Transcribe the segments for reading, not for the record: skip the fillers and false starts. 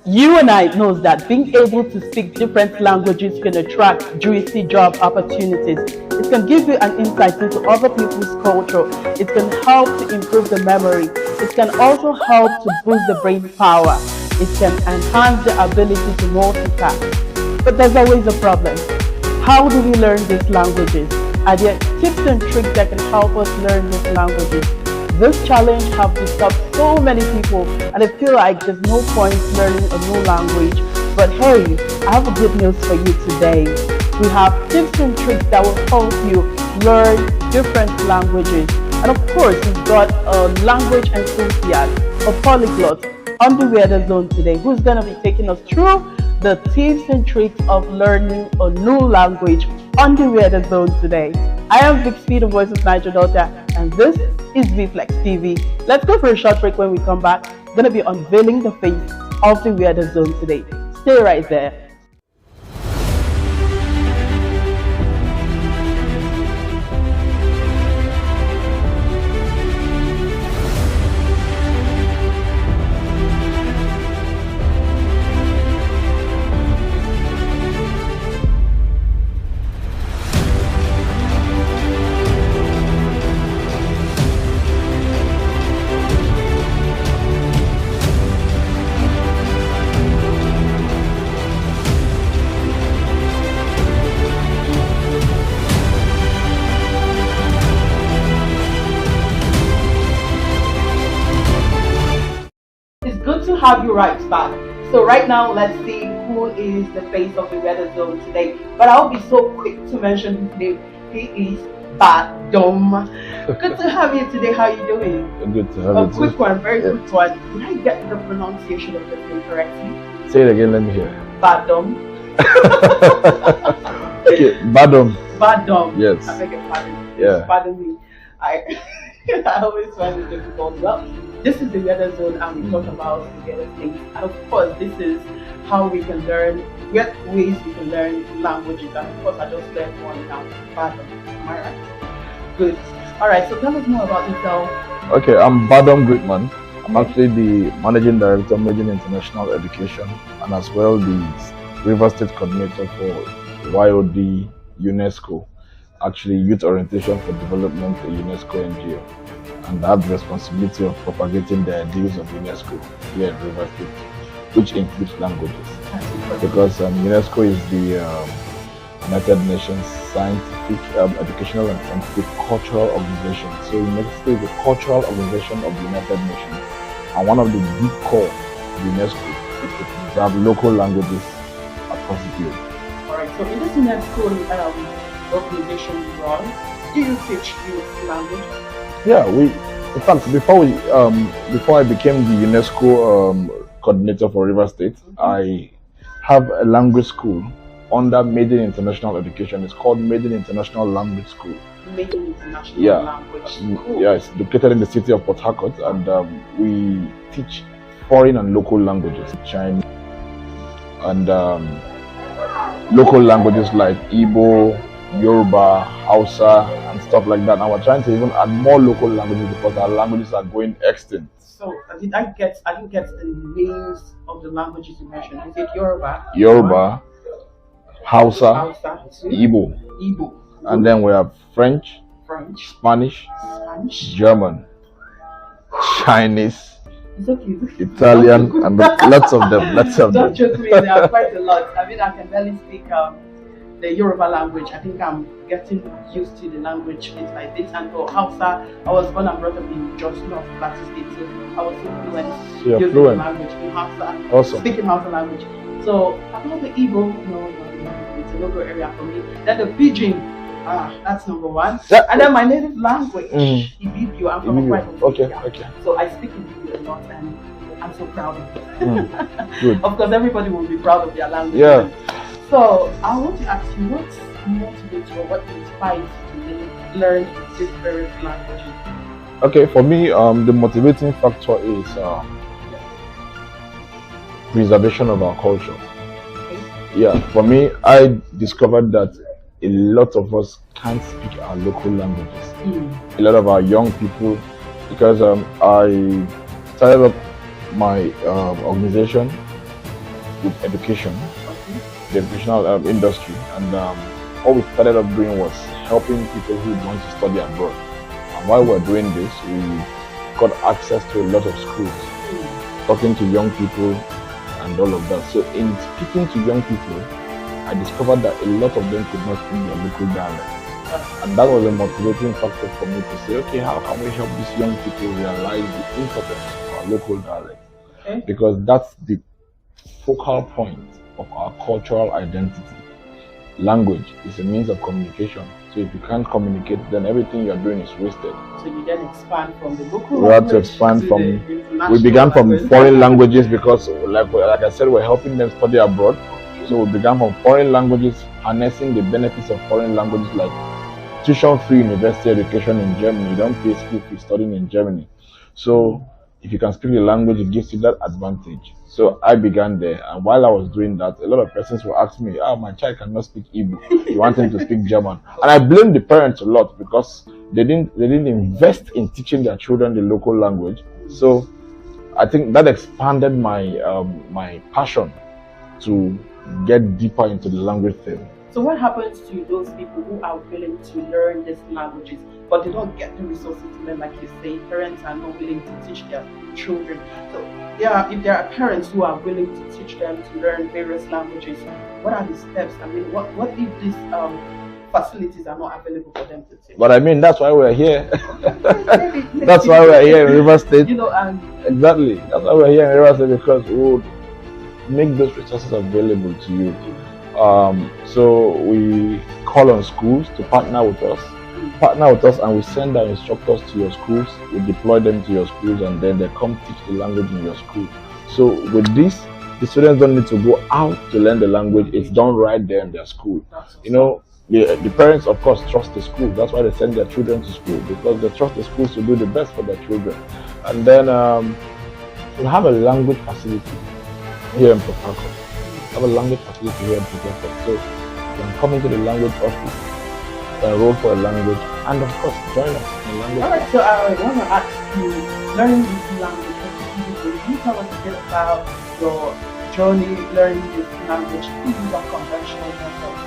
You and I knows that being able to speak different languages can attract juicy job opportunities. It can give you an insight into other people's culture. It can help to improve the memory. It can also help to boost the brain power. It can enhance the ability to multitask. But there's always a problem. How do we learn these languages? Are there tips and tricks that can help us learn these languages? This challenge has disturbed so many people, and I feel like there's no point learning a new language. But hey, I have a good news for you today. We have tips and tricks that will help you learn different languages. And of course, we've got a language enthusiast, a polyglot, on the Weather Zone today, who's going to be taking us through the tips and tricks of learning a new language on the Weather Zone today. I am Vic Speed, the Voice of Niger Delta, and this is VFlex TV. Let's go for a short break. When we come back, I'm going to be unveiling the face of the Weather Zone today. Stay right there. To have you right back. So right now, let's see who is the face of the Weather Zone today. But I'll be so quick to mention his name. He is Badom. Good to have you today. How are you doing? Good to have you. A quick one, very quick one. Did I get the pronunciation of the name correctly? Say it again. Let me hear. Badom. Okay, Badom. Badom. Yes. I beg your pardon. Yeah. Pardon me. I always find it difficult. Well, this is the Weather Zone, and we talk about the weather things. And of course, this is how we can learn, what ways we can learn languages. And of course, I just learned one now. Badom. Am I right? Good. All right. So tell us more about yourself. Okay, I'm Badom Greatman. I'm actually the Managing Director of Maiden International Education, and as well the River State Coordinator for YOD UNESCO. Actually, Youth Orientation for Development, a UNESCO NGO, and I have the responsibility of propagating the ideals of UNESCO here in River State, which includes languages. Because UNESCO is the United Nations Scientific, Educational and Scientific Cultural Organization. So UNESCO is the cultural organization of the United Nations, and one of the big core of UNESCO is to preserve local languages across the globe. Alright, so in this UNESCO organization you run, do you teach youth language? Yeah, in fact, before I became the UNESCO coordinator for River State, I have a language school under Maiden International Education. It's called Maiden International Language School. Maiden International Language School. Yeah, it's located in the city of Port Harcourt, and we teach foreign and local languages, Chinese, and local languages like Igbo, Yoruba, Hausa, and stuff like that. And we're trying to even add more local languages because our languages are going extinct. So I didn't get the names of the languages you mentioned. Is it Yoruba? Hausa, Igbo. And then we have French, Spanish, German, Chinese, Italian, and lots of them. Don't joke me, there are quite a lot. I mean, I can barely speak the Yoruba language. I think I'm getting used to the language bit by bit. And for Hausa, I was born and brought up in Jos North, Plateau State, so I was so fluent using the language in Hausa, awesome. Speaking Hausa language. So about the Igbo, no, it's a local area for me. Then the Pidgin, that's number one. Yeah. And then my native language, Ibibio. I'm from Kwai. Okay. So I speak Ibibio a lot, and I'm so proud of it. Good. Of course, everybody will be proud of their language. Yeah. So I want to ask you, what motivates you or what inspires you to learn these various languages? Okay, for me, the motivating factor is preservation of our culture. Okay. Yeah, for me, I discovered that a lot of us can't speak our local languages. A lot of our young people, because I started up my organization with education, Okay. the educational industry, and all we started up doing was helping people who want to study abroad. And while we're doing this, we got access to a lot of schools, talking to young people and all of that. So in speaking to young people, I discovered that a lot of them could not speak their local dialect. And that was a motivating factor for me to say, okay, how can we help these young people realize the importance of our local dialect? Okay. Because that's the focal point of our cultural identity. Language is a means of communication. So if you can't communicate, then everything you're doing is wasted. So you then expand from the local We had to language expand to from, the international we began from language. foreign languages because like I said, we're helping them study abroad. So we began from foreign languages, harnessing the benefits of foreign languages like tuition-free university education in Germany. You don't pay school fees studying in Germany. So if you can speak the language, it gives you that advantage. So I began there, and while I was doing that, a lot of persons will ask me, "Oh, my child cannot speak Igbo. You want him to speak German?" And I blame the parents a lot because they didn't invest in teaching their children the local language. So I think that expanded my my passion to get deeper into the language thing. So what happens to those people who are willing to learn these languages, but they don't get the resources to learn? Like you say, parents are not willing to teach their children. So yeah, if there are parents who are willing to teach them to learn various languages, what are the steps? I mean, what if these facilities are not available for them to teach? But I mean, that's why we're here. That's why we're here in River State. You know, and exactly. That's why we're here in River State, because we would make those resources available to you. So we call on schools to partner with us, and we send our instructors to your schools. We deploy them to your schools, and then they come teach the language in your school. So with this, the students don't need to go out to learn the language. It's done right there in their school. You know, the parents, of course, trust the school. That's why they send their children to school, because they trust the schools to do the best for their children. And then we have a language facility here in Port Harcourt. We have a language facility here in Port Harcourt. So you can come into the language office, enroll for a language, and of course join us in the language. Alright, so I want to ask you, learning this language, can you tell us a bit about your journey learning this language? You use unconventional methods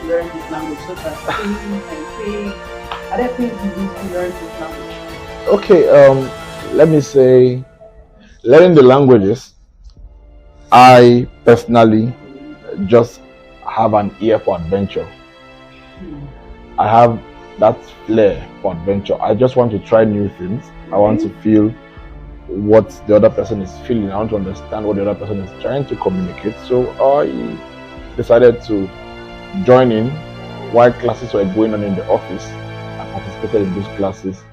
to learn this language, such as singing and playing. Are there things you use to learn this language? Okay, let me say, learning the languages, I personally just have an ear for adventure. I have that flair for adventure. I just want to try new things. I want to feel what the other person is feeling. I want to understand what the other person is trying to communicate. So I decided to join in while classes were going on in the office. I participated in those classes,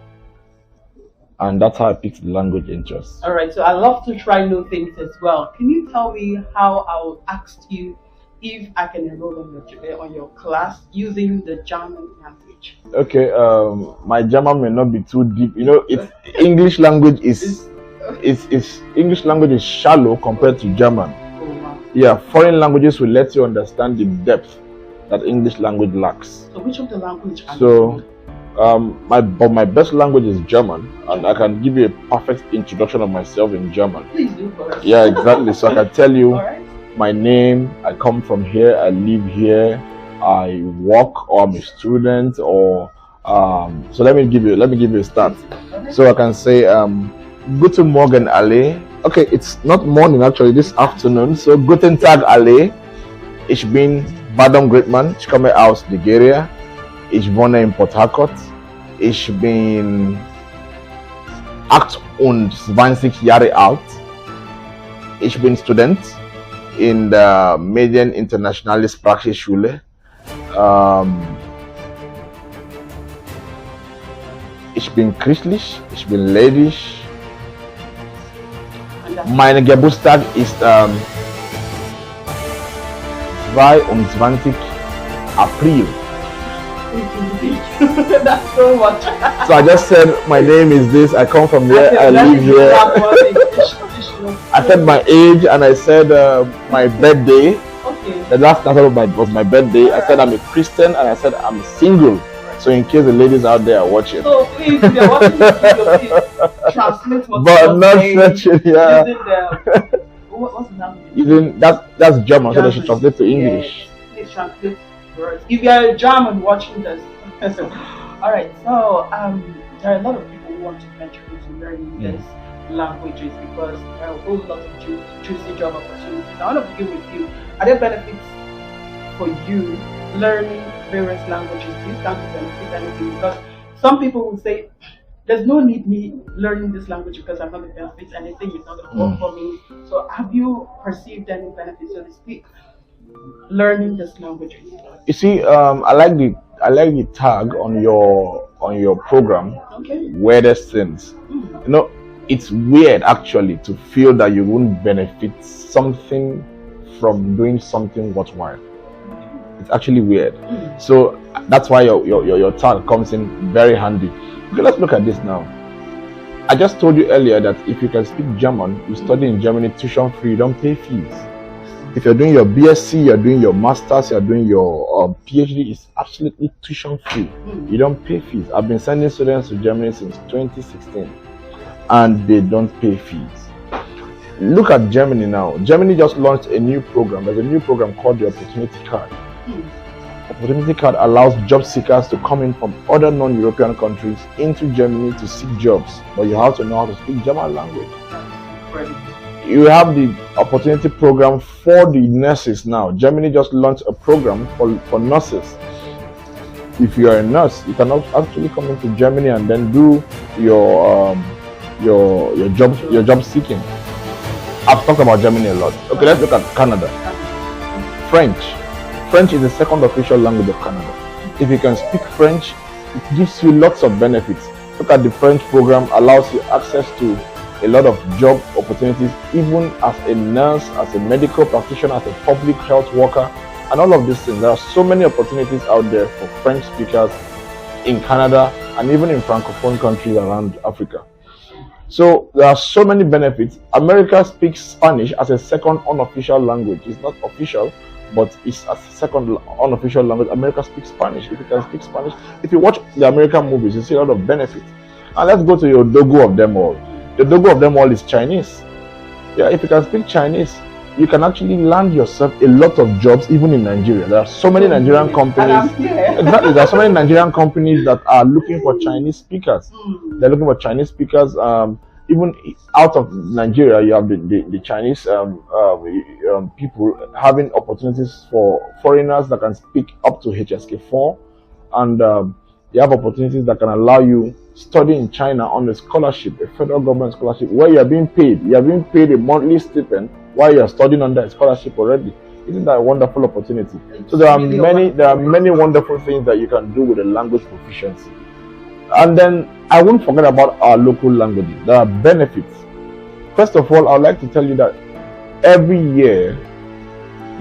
and that's how I picked the language interest. Alright, so I love to try new things as well. Can you tell me how I will ask you if I can enroll on your class using the German language? Okay, my German may not be too deep. You know, it's English language is English language is shallow compared to German. Oh, wow. Yeah, foreign languages will let you understand the depth that English language lacks. So which of the language are So my best language is German, and I can give you a perfect introduction of myself in German. Please do for us. Yeah, exactly. So I can tell you Alright. my name, I come from here, I live here, I work, or I'm a student, or so let me give you a start. So I can say Guten Morgen alle. Okay, it's not morning actually, this afternoon. So Guten Tag alle. Ich bin Badom Greatman. Ich komme aus Nigeria. Ich wohne in Port Harcourt. Ich bin 28 Jahre alt. Ich bin Student in der Maiden International Sprachschule. Ich bin christlich, ich bin ledig. Mein Geburtstag ist 22 April. That's so much. So I just said my name is this, I come from here, I live here. I said my age, and I said my birthday. Okay. The last answer was my birthday. I said I'm a Christian, and I said I'm single. So in case the ladies out there are watching. So please, if you're watching this video, please translate what But you're not saying searching, yeah. using the, what's the language? Isn't that's German, so they should German. translate to English. Yes. Please translate words. If you're a German watching this. All right. So there are a lot of people who want to venture into learning these languages because there are a whole lot of juicy job opportunities. I want to begin with you. Are there benefits for you learning various languages? Do you stand to benefit anything? Because some people will say, there's no need me learning this language because I'm not going to benefit anything. It's not going to work for me. So have you perceived any benefits, so to speak, learning this language? You see, I like the tag on your program. Okay. Weirdest things. You know, it's weird actually to feel that you won't benefit something from doing something worthwhile. It's actually weird. So that's why your tag comes in very handy. Okay, let's look at this now. I just told you earlier that if you can speak German, you study in Germany tuition free, you don't pay fees. If you're doing your BSc, you're doing your masters, you're doing your PhD, it's absolutely tuition free. You don't pay fees. I've been sending students to Germany since 2016 and they don't pay fees. Look at Germany now. Germany just launched a new program. There's a new program called the Opportunity Card. Opportunity Card allows job seekers to come in from other non-European countries into Germany to seek jobs, but you have to know how to speak German language. You have the Opportunity Program for the nurses now. Germany just launched a program for nurses. If you are a nurse, you can actually come into Germany and then do your job seeking. I've talked about Germany a lot. Okay, let's look at Canada. French. French is the second official language of Canada. If you can speak French, it gives you lots of benefits. Look at the French program, allows you access to a lot of job opportunities, even as a nurse, as a medical practitioner, as a public health worker, and all of these things. There are so many opportunities out there for French speakers in Canada and even in Francophone countries around Africa. So there are so many benefits. America speaks Spanish as a second unofficial language. It's not official, but it's a second unofficial language. America speaks Spanish. If you can speak Spanish, if you watch the American movies, you see a lot of benefits. And let's go to your Dogo of them all. The Dogo of them all is Chinese. Yeah, if you can speak Chinese, you can actually land yourself a lot of jobs, even in Nigeria. There are so many Nigerian companies. Exactly, there are so many Nigerian companies that are looking for Chinese speakers. They're looking for Chinese speakers. Even out of Nigeria, you have the Chinese people having opportunities for foreigners that can speak up to HSK4, and you have opportunities that can allow you study in China on a scholarship, a federal government scholarship, where you are being paid. You are being paid a monthly stipend while you are studying under a scholarship already. Isn't that a wonderful opportunity? So there are many wonderful things that you can do with a language proficiency. And then I won't forget about our local languages. There are benefits. First of all, I would like to tell you that every year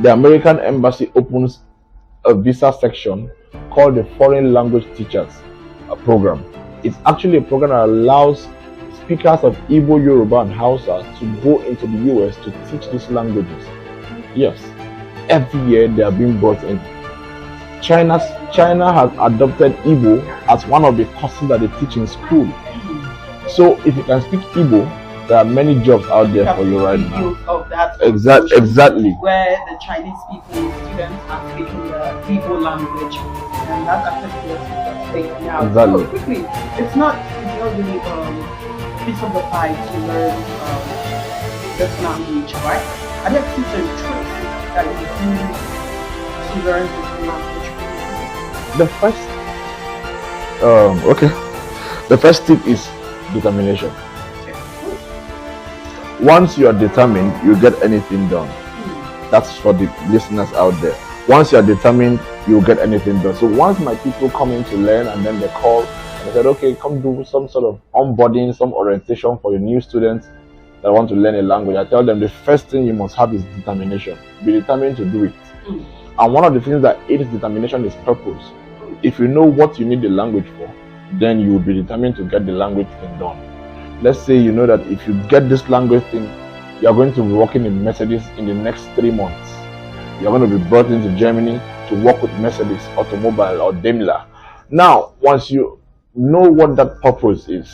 the American Embassy opens a visa section called the Foreign Language Teachers program. It's actually a program that allows speakers of Igbo, Yoruba, and Hausa to go into the US to teach these languages. Yes, every year they are being brought in. China has adopted Igbo as one of the courses that they teach in school. So if you can speak Igbo, there are many jobs out there for you right now. Of that exactly. Where the Chinese people, students are speaking the Igbo language, and that's actually what's taken out. Exactly. So quickly, it's not really piece of the pie to learn this language, right? Are there tips and tricks that you use to learn this language? The first tip is determination. Once you are determined, you get anything done. That's for the listeners out there. Once you are determined, you'll get anything done. So once my people come in to learn, and then they call and they said, okay, come do some sort of onboarding, some orientation for your new students that want to learn a language, I tell them the first thing you must have is determination. Be determined to do it. And one of the things that aids determination is purpose. If you know what you need the language for, then you will be determined to get the language thing done. Let's say you know that if you get this language thing, you are going to be working in Mercedes in the next 3 months. You are going to be brought into Germany to work with Mercedes, Automobile, or Daimler. Now, once you know what that purpose is,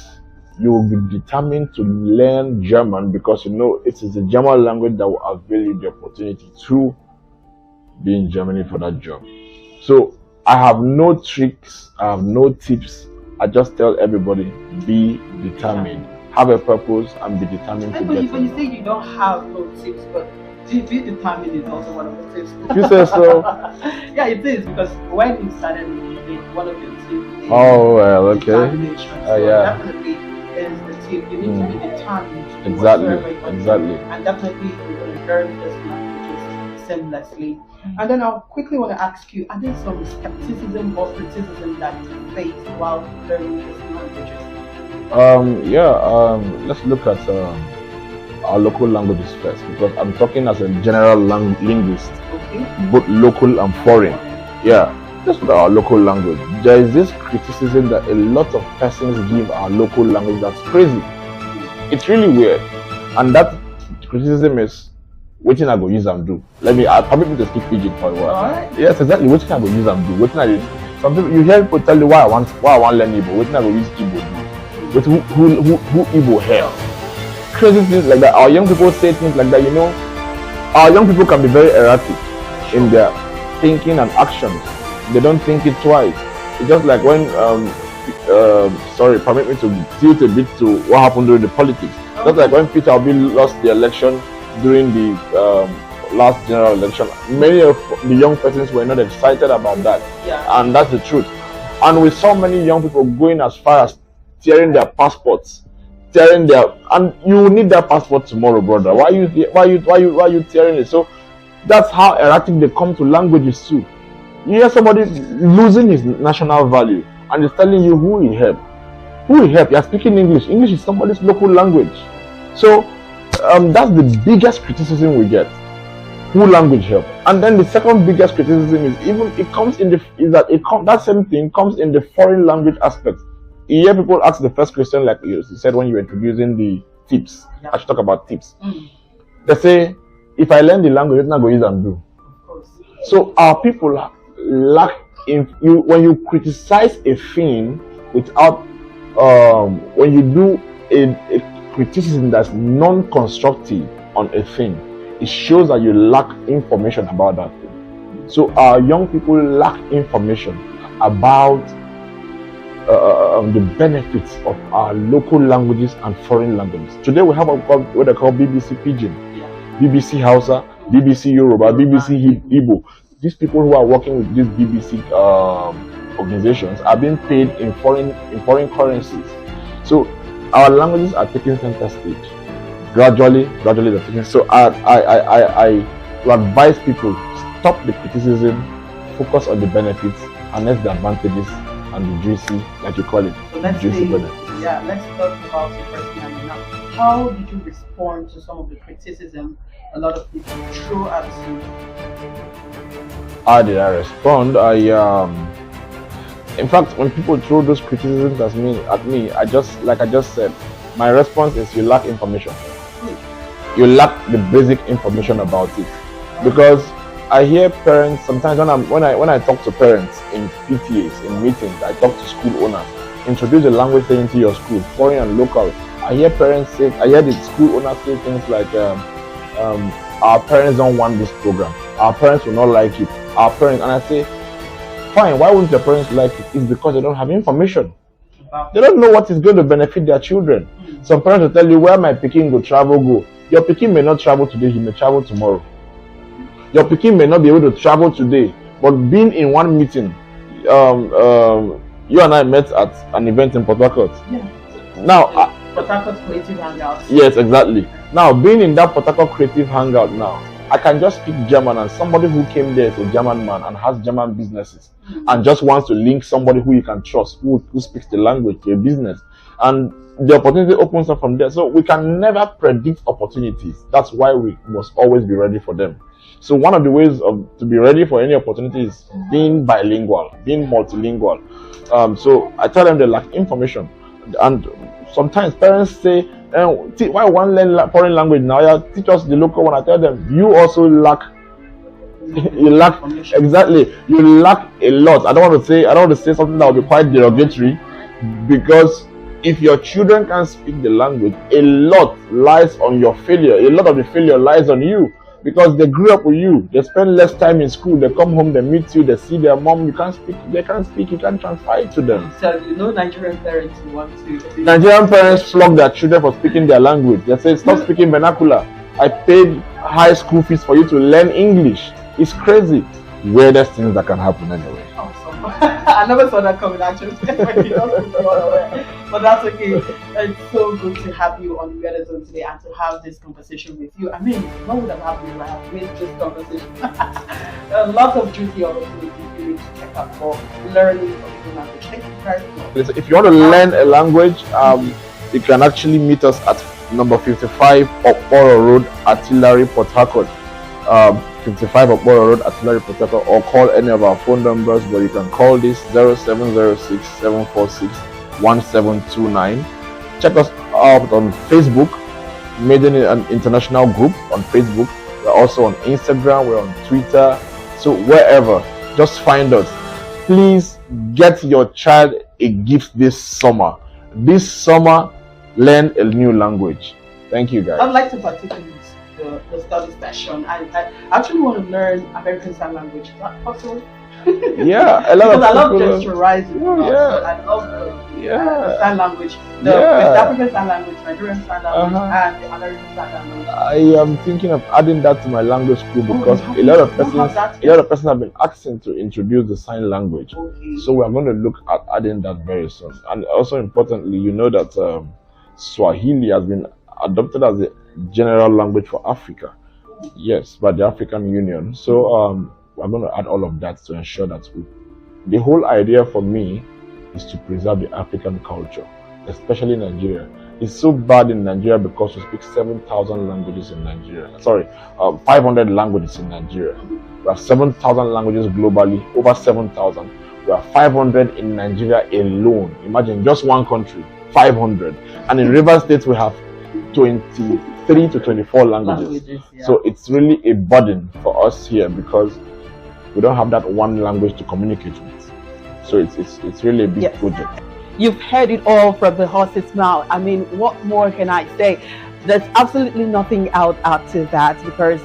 you will be determined to learn German because you know it is the German language that will avail you the opportunity to be in Germany for that job. So I have no tricks, I have no tips. I just tell everybody, be determined, have a purpose, and be determined to get it. When you say you don't have no tips, but be determined is also one of the tips. If you say so. Yeah, it is, because when you started with one of your tips. Oh, well, okay. So yeah. Definitely is the tip. You need to be determined. Exactly. And definitely you're going to learn this languages seamlessly. And then I'll quickly want to ask you, are there some skepticism or criticism that you face while learning these languages? Let's look at our local languages first, because I'm talking as a general linguist, okay, both local and foreign. Yeah, just look at our local language. There is this criticism that a lot of persons give our local language that's crazy. It's really weird, and that criticism is, what I go use and do. I probably need to speak pidgin for a while. Right. Yes, exactly. What I go use and do. Some people, you hear people tell you why I want to learn Igbo. What I go use Igbo do. But who Igbo hear? Crazy things like that. Our young people say things like that. You know, our young people can be very erratic in their thinking and actions. They don't think it twice. It's just like when sorry, permit me to tilt a bit to what happened during the politics. Just like when Peter Obi lost the election during the last general election, many of the young persons were not excited about that, and that's the truth. And we saw many young people going as far as tearing their passports, and you need that passport tomorrow, brother. Why you tearing it? So that's how erratic they come to languages too. You hear somebody losing his national value, and he's telling you who he helped. You're speaking English. English is somebody's local language. So that's the biggest criticism we get. Who language help? And then the second biggest criticism is that same thing comes in the foreign language aspect. You hear people ask the first question, like you said when you were introducing the tips. Yeah. I should talk about tips. They say, if I learn the language, it's not going to use and do. So our people lack when you criticize a thing without when you do a criticism that's non-constructive on a thing, it shows that you lack information about that thing. So our young people lack information about the benefits of our local languages and foreign languages. Today we have what they call BBC Pidgin, BBC Hausa, BBC Yoruba, BBC Igbo. These people who are working with these BBC organizations are being paid in foreign currencies. So our languages are taking center stage. Gradually they're taking. So I advise people, stop the criticism, focus on the benefits, harness the advantages and the juicy, like you call it, so let's juicy benefits. Yeah, let's talk about you personally now. How did you respond to some of the criticism a lot of people threw at you? How did I respond? In fact, when people throw those criticisms at me, I just said, my response is, you lack information. You lack the basic information about it. Because I hear parents sometimes when I talk to parents in PTAs, in meetings, I talk to school owners, introduce a language into your school, foreign and local. I hear the school owners say things like, our parents don't want this program. Our parents will not like it. And I say, fine, why wouldn't your parents like it? It's because they don't have information. They don't know what is going to benefit their children. Some parents will tell you, where my pikin go travel go. Your pikin may not travel today, he may travel tomorrow. Your pikin may not be able to travel today, but being in one meeting, you and I met at an event in Port Harcourt. Yeah. Now, Port Harcourt Creative Hangout. Yes, exactly. Now, being in that Port Harcourt Creative Hangout now, I can just speak German, and somebody who came there is a German man and has German businesses and just wants to link somebody who you can trust, who speaks the language, to a business. And the opportunity opens up from there. So we can never predict opportunities. That's why we must always be ready for them. So one of the ways to be ready for any opportunity is being bilingual, being multilingual. So I tell them they lack information. And sometimes parents say, why one learn foreign language now? Yeah, teach us the local one. I tell them, you also lack. You lack, exactly. You lack a lot. I don't want to say something that will be quite derogatory, because if your children can't speak the language, a lot lies on your failure. A lot of the failure lies on you because they grew up with you. They spend less time in school. They come home, they meet you, they see their mom. You can't speak. They can't speak. You can't transfer it to them. So Nigerian parents who want to. Nigerian parents flog their children for speaking their language. They say, "Stop speaking vernacular. I paid high school fees for you to learn English." It's crazy. Weirdest things that can happen anyway. Awesome. I never saw that coming actually. But that's okay. It's so good to have you on the Zone today and to have this conversation with you. I mean, what would have happened if I had made this conversation? A lot of juicy opportunities you need to check out for learning of the language. Thank you very much. If you want to learn a language, you can actually meet us at number 55 Okporo Road, Artillery, Port Harcourt. 55 Okporo Road, Artillery, Port Harcourt, or call any of our phone numbers, but you can call this 0706 746 1729. Check us out on Facebook, Maiden International Group on Facebook. We're also on Instagram, we're on Twitter. So wherever, just find us. Please get your child a gift this summer. This summer, learn a new language. Thank you, guys. I'd like to partake in the study session. I actually want to learn American Sign Language. Is that possible? Yeah, a lot because of I love people. gesturizing. Yeah. I love the sign language, the West African Sign Language, Nigerian Sign Language, and the American Sign Language. I am thinking of adding that to my language school because a lot of persons have been asking to introduce the sign language. Okay. So we are going to look at adding that very soon. And also importantly, you know that Swahili has been adopted as a general language for Africa. Yes, by the African Union. So I'm going to add all of that to ensure that the whole idea for me is to preserve the African culture, especially in Nigeria. It's so bad in Nigeria because we speak 7,000 languages in Nigeria. Sorry, 500 languages in Nigeria. We have 7,000 languages globally, over 7,000. We have 500 in Nigeria alone. Imagine just one country, 500. And in Rivers State, we have 23 to 24 languages. Yeah. So it's really a burden for us here because we don't have that one language to communicate with. So it's really a big project. You've heard it all from the horse's mouth. I mean, what more can I say? There's absolutely nothing after that because,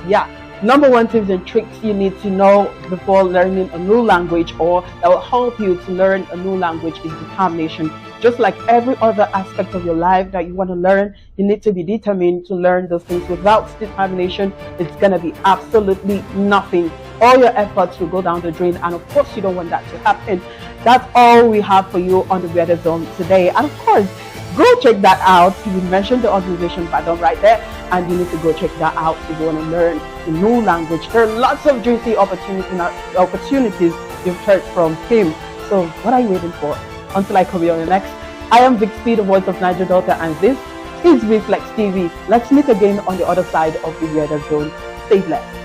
number one tips and tricks you need to know before learning a new language or that will help you to learn a new language is determination. Just like every other aspect of your life that you want to learn, you need to be determined to learn those things. Without determination, it's going to be absolutely nothing. All your efforts will go down the drain, and of course, you don't want that to happen. That's all we have for you on the Weather Zone today. And of course, go check that out. You mentioned the organization Badom right there, and you need to go check that out if you want to learn a new language. There are lots of juicy opportunities you've heard from him. So what are you waiting for? Until I come here on the next, I am Vic Speed, the Voice of Niger Delta, and this is Reflex TV. Let's meet again on the other side of the Weather Zone. Stay blessed.